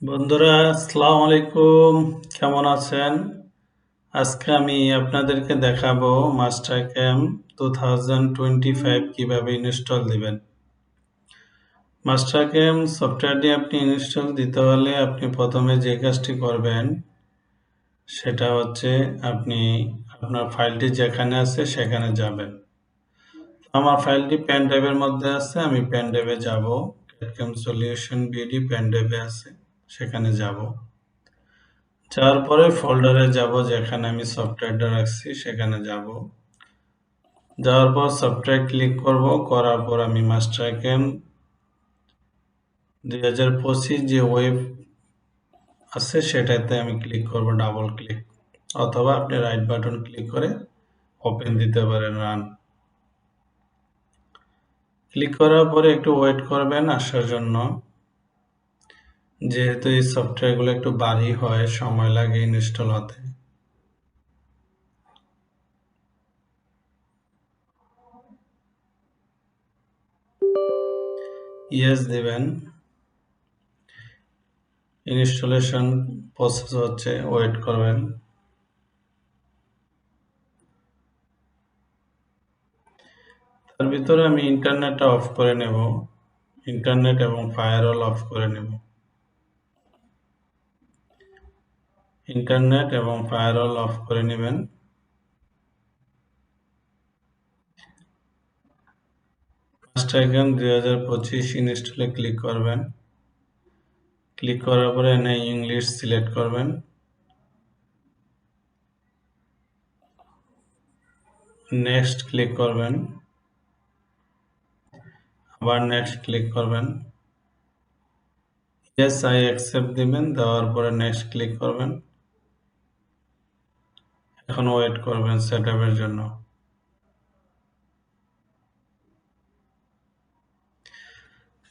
বন্ধুরা আসসালামু আলাইকুম। কেমন আছেন? আজকে আমি আপনাদেরকে দেখাবো মাস্টারক্যাম 2025 কিভাবে ইনস্টল দিবেন। মাস্টারক্যাম সফটওয়্যারটি আপনি ইনস্টল দিতে হলে আপনি প্রথমে যে কাজটি করবেন সেটা হচ্ছে আপনি আপনার ফাইলটি যেখানে আছে সেখানে যাবেন। আমার ফাইলটি পেন ড্রাইভের মধ্যে আছে, আমি পেন ড্রাইভে যাব। ক্যাডক্যাম সলিউশন বিডি পেন ড্রাইভে আছে, সেখানে যাব। যাওয়ার পরে ফোল্ডারে যাব, যেখানে আমি সফটওয়্যারটা রাখছি সেখানে যাব। যাওয়ার পর সফটওয়্যার ক্লিক করব, করার পর আমি মাস্টারক্যাম 2025 যে ওয়েব আছে সেটাতে আমি ক্লিক করব, ডাবল ক্লিক, অথবা আপনি রাইট বাটন ক্লিক করে ওপেন দিতে পারেন, রান। ক্লিক করার পরে একটু ওয়েট করবেন আসার জন্য, যেহেতু এই সফটওয়্যারগুলো একটু ভারী হয়, সময় লাগে ইনস্টল হতে। ইয়েস দিবেন। ইনস্টলেশন প্রসেস হচ্ছে, ওয়েট করবেন। তার ভিতরে আমি ইন্টারনেটটা অফ করে নেব, ইন্টারনেট এবং ফায়ারওয়াল অফ করে নেব। ইন্টারনেট এবং ফায়ারওয়াল অফ করে নেবেন। মাস্টারক্যাম 2025 ইনস্টলে ক্লিক করবেন। ক্লিক করার পরে এনে ইংলিশ সিলেক্ট করবেন। নেক্সট ক্লিক করবেন, আবার নেক্সট ক্লিক করবেন। ইয়েস আই অ্যাকসেপ্ট দিবেন, দেওয়ার পরে নেক্সট ক্লিক করবেন। এখন ওয়েট করবেন সেটআপের জন্য।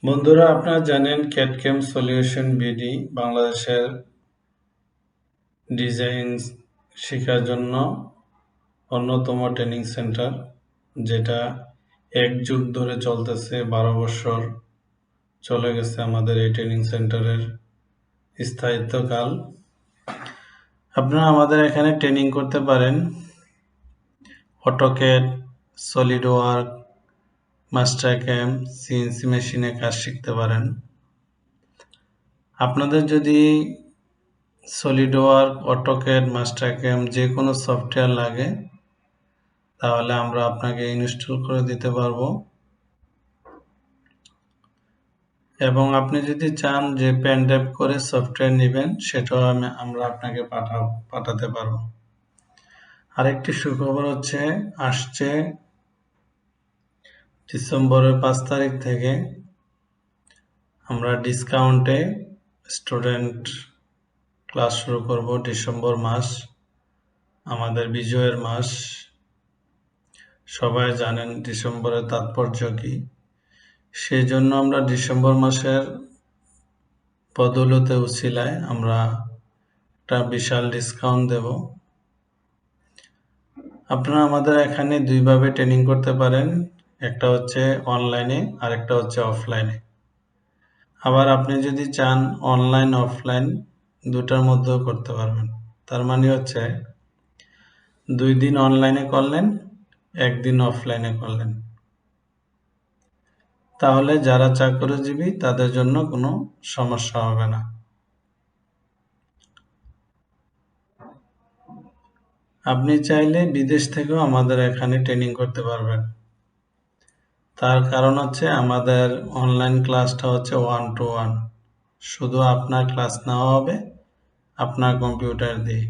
বন্ধুরা, আপনারা জানেন ক্যাডক্যাম সলিউশন বিডি বাংলাদেশের ডিজাইন শেখার জন্য অন্যতম ট্রেনিং সেন্টার, যেটা এক যুগ ধরে চলতেছে। 12 বছর চলে গেছে আমাদের এই ট্রেনিং সেন্টারের স্থায়িত্বকাল। আপনারা আমাদের এখানে ট্রেনিং করতে পারেন। অটোক্যাড, সলিডওয়ার্ক, মাস্টারক্যাম, সিএনসি মেশিনে কাজ শিখতে পারেন। আপনাদের যদি সলিডওয়ার্ক, অটোক্যাড, মাস্টারক্যাম যে কোনো সফটওয়্যার লাগে, তাহলে আমরা আপনাকে ইনস্টল করে দিতে পারবো। এবং আপনি যদি চান যে পেন ড্রাইভ করে সফটওয়্যার নেবেন, সেটাও আমরা আপনাকে পাঠাতে পারবো। আরেকটি সুখবর হচ্ছে, আসছে ডিসেম্বরের 5 তারিখ থেকে আমরা ডিসকাউন্টে স্টুডেন্ট ক্লাস শুরু করব। ডিসেম্বর মাস আমাদের বিজয়ের মাস। সবাই জানেন ডিসেম্বরের তাৎপর্য কি। সেই জন্য আমরা ডিসেম্বর মাসের বদৌলতে উছিলায় আমরা একটা বিশাল ডিসকাউন্ট দেব। আপনারা আমাদের এখানে দুইভাবে ট্রেনিং করতে পারেন, একটা হচ্ছে অনলাইনে আর একটা হচ্ছে অফলাইনে। আবার আপনি যদি চান অনলাইন অফলাইন দুটার মধ্যেও করতে পারবেন। তার মানে হচ্ছে 2 দিন অনলাইনে করলেন, 1 দিন অফলাইনে করলেন। তাহলে যারা চাকরিজীবী তাদের জন্য কোনো সমস্যা হবে না। আপনি চাইলে বিদেশ থেকেও আমাদের এখানে ট্রেনিং করতে পারবেন। তার কারণ হচ্ছে আমাদের অনলাইন ক্লাসটা হচ্ছে 1 to 1, শুধু আপনার ক্লাস নেওয়া হবে আপনার কম্পিউটার দিয়ে।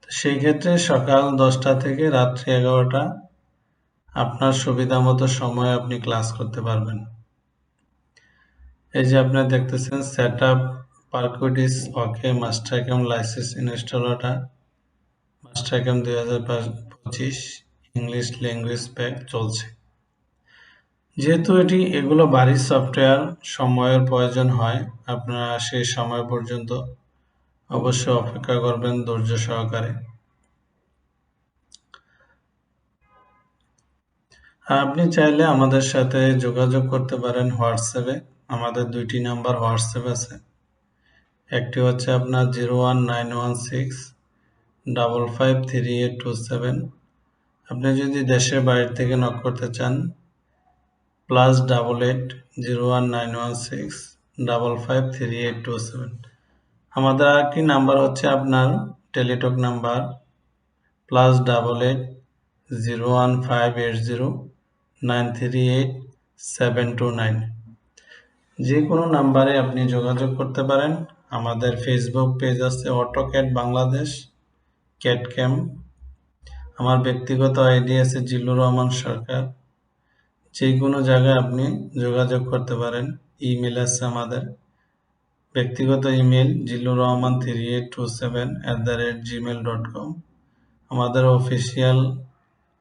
সেই ক্ষেত্রে সকাল 10টা থেকে রাত্রি 11টা আপনার সুবিধা মতো সময় আপনি ক্লাস করতে পারবেন। এই যে আপনারা দেখতেছেন সেটআপ পারকুটিস ওকে মাস্টারক্যাম লাইসেন্স ইনস্টলারটা মাস্টারক্যাম 2025 ইংলিশ ল্যাঙ্গুয়েজ প্যাক চলছে। যেহেতু এগুলো ভারী সফটওয়্যার, সময়ের প্রয়োজন হয়। আপনারা সেই সময় পর্যন্ত অবশ্যই অপেক্ষা করবেন ধৈর্য সহকারে। আপনি চাইলে আমাদের সাথে যোগাযোগ করতে পারেন হোয়াটসঅ্যাপে। আমাদের ২ টি নাম্বার হোয়াটসঅ্যাপ আছে। একটি হচ্ছে আপনার 01916553827। আপনি যদি দেশের বাইরে থেকে নক করতে চান +88 01916553827। আমাদের আরেকটি নাম্বার হচ্ছে আপনার টেলিটক নাম্বার +88 01580938729। যে কোনো নাম্বারে আপনি যোগাযোগ করতে পারেন। আমাদের ফেসবুক পেজ আছে অটোক্যাড বাংলাদেশ ক্যাট ক্যাম্প। আমার ব্যক্তিগত আইডি আছে জিল্লুর রহমান সরকার। যে কোনো জায়গায় আপনি যোগাযোগ করতে পারেন। ইমেল আছে আমাদের ব্যক্তিগত ইমেল jillurohman3827@gmail.com। আমাদের অফিসিয়াল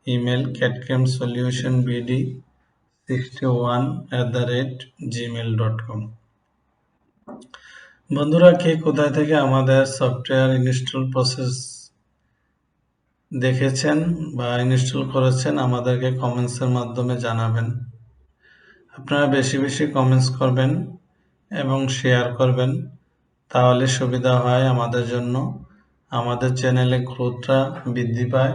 ইমেল catcamsolutionbd61@gmail.com। বন্ধুরা, কে কোথায় থেকে আমাদের সফটওয়্যার ইনস্টল প্রসেস দেখেছেন বা ইনস্টল করেছেন আমাদেরকে কমেন্টসের মাধ্যমে জানাবেন। আপনারা বেশি বেশি কমেন্টস করবেন এবং শেয়ার করবেন, তাহলে সুবিধা হয় আমাদের জন্য। আমাদের চ্যানেলে গ্রোথটা বৃদ্ধি পায়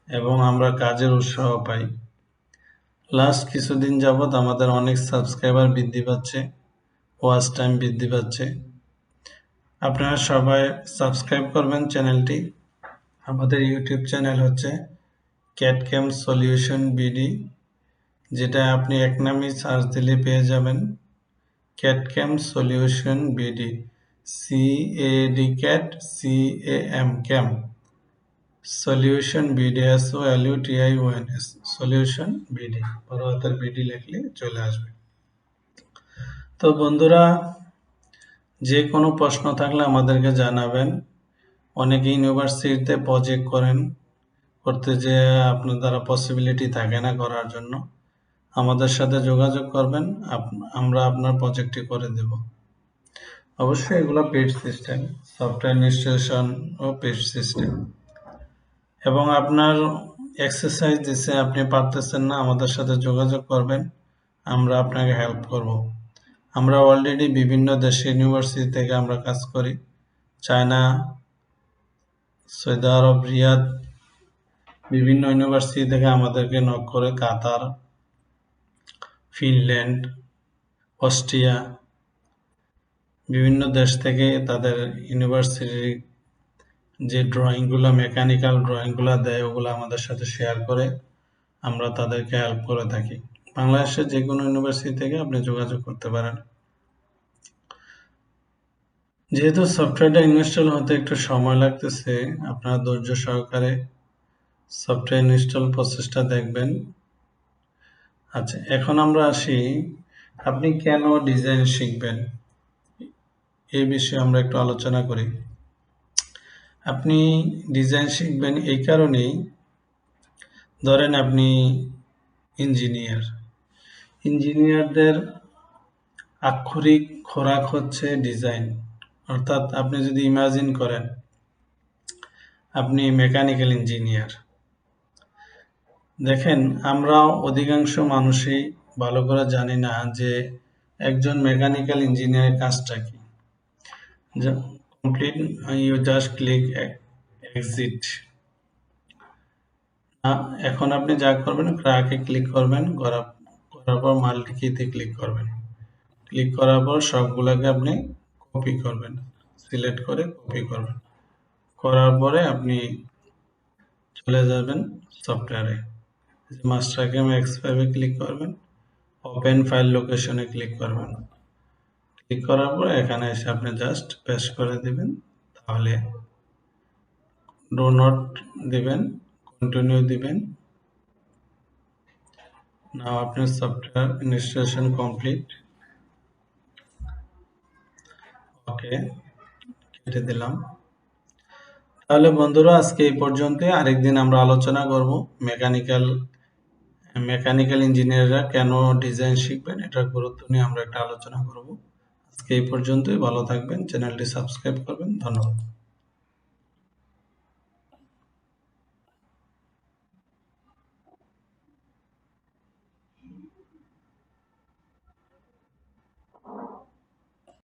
এবং আমরা কাজের উৎসাহ পাই। লাস্ট কিছুদিন যাবৎ আমাদের অনেক সাবস্ক্রাইবার বৃদ্ধি পাচ্ছে, ওয়াচ টাইম বৃদ্ধি পাচ্ছে। আপনারা সবাই সাবস্ক্রাইব করবেন চ্যানেলটি। আমাদের ইউটিউব চ্যানেল হচ্ছে ক্যাটক্যাম সলিউশন বিডি, যেটা আপনি এক নামেই সার্চ দিলে পেয়ে যাবেন। ক্যাটক্যাম solution BD, CAD cat CAM ক্যাম solution BD SOLUTIONS solution BD, বড় হাতের বিডি লিখলে চলে আসবে। তো বন্ধুরা, যে কোনো প্রশ্ন থাকলে আমাদেরকে জানাবেন। অনেকে ইউনিভার্সিটিতে প্রজেক্ট করতে যে আপনার দ্বারা পসিবিলিটি থাকে না করার জন্য, আমাদের সাথে যোগাযোগ করবেন, আমরা আপনার প্রজেক্টটি করে দেব। অবশ্যই এগুলো পেড সিস্টেম, সফটওয়্যার ইনস্টলেশন ও পেড সিস্টেম। এবং আপনার এক্সারসাইজ দিচ্ছে আপনি পারতেছেন না, আমাদের সাথে যোগাযোগ করবেন, আমরা আপনাকে হেল্প করব। আমরা অলরেডি বিভিন্ন দেশে ইউনিভার্সিটি থেকে আমরা কাজ করি। চায়না, সৌদি আরব, রিয়াদ, বিভিন্ন ইউনিভার্সিটি থেকে আমাদেরকে নক করে। কাতার, ফিনল্যান্ড, অস্ট্রিয়া, বিভিন্ন দেশ থেকে তাদের ইউনিভার্সিটির যে ড্রয়িংগুলো, মেকানিক্যাল ড্রয়িংগুলো দেয়, ওগুলো আমাদের সাথে শেয়ার করে আমরা তাদেরকে হেল্প করে থাকি। বাংলাদেশের যে কোনো ইউনিভার্সিটি থেকে আপনি যোগাযোগ করতে পারেন। যেহেতু সফটওয়্যারটা ইনস্টল হতে একটু সময় লাগতেছে, আপনারা ধৈর্য সহকারে সফটওয়্যার ইনস্টল প্রসেসটা দেখবেন। আচ্ছা, এখন আমরা আসি আপনি কেন ডিজাইন শিখবেন, এই বিষয়ে আমরা একটু আলোচনা করি। আপনি ডিজাইন শিখবেন এই কারণেই, ধরেন আপনি ইঞ্জিনিয়ারদের আক্ষরিক খোরাক হচ্ছে ডিজাইন। অর্থাৎ আপনি যদি ইমাজিন করেন আপনি মেকানিক্যাল ইঞ্জিনিয়ার, দেখেন আমরা অধিকাংশ মানুষই ভালো করে জানি না যে একজন মেকানিক্যাল ইঞ্জিনিয়ারের কাজটা কি। Complete, you just click exit. এখন আপনি যা করবেন, ক্রাকে ক্লিক করবেন, করার পর মাল্টি কিতে ক্লিক করবেন। ক্লিক করার পর সবগুলোকে আপনি কপি করবেন, সিলেক্ট করে কপি করবেন। করার পরে আপনি চলে যাবেন সফটওয়্যারে, মাস্টারক্যাম X5-এ ক্লিক করবেন, ওপেন ফাইল লোকেশনে ক্লিক করবেন। ক্লিক করার পরে এখানে এসে আপনি জাস্ট পেস্ট করে দিবেন, তাহলে ডো নট দিবেন, কন্টিনিউ দিবেন। নাও আপনার সফটওয়্যার ইনস্টলেশন কমপ্লিট। ওকে, কেটে দিলাম। তাহলে বন্ধুরা, আজকে এই পর্যন্তই। আরেকদিন আমরা আলোচনা করব মেকানিক্যাল ইঞ্জিনিয়াররা কেন ডিজাইন শিখবেন, এটার গুরুত্ব নিয়ে আমরা একটা আলোচনা করব। আজকে এই পর্যন্তই, ভালো থাকবেন, চ্যানেলটি সাবস্ক্রাইব করবেন। ধন্যবাদ।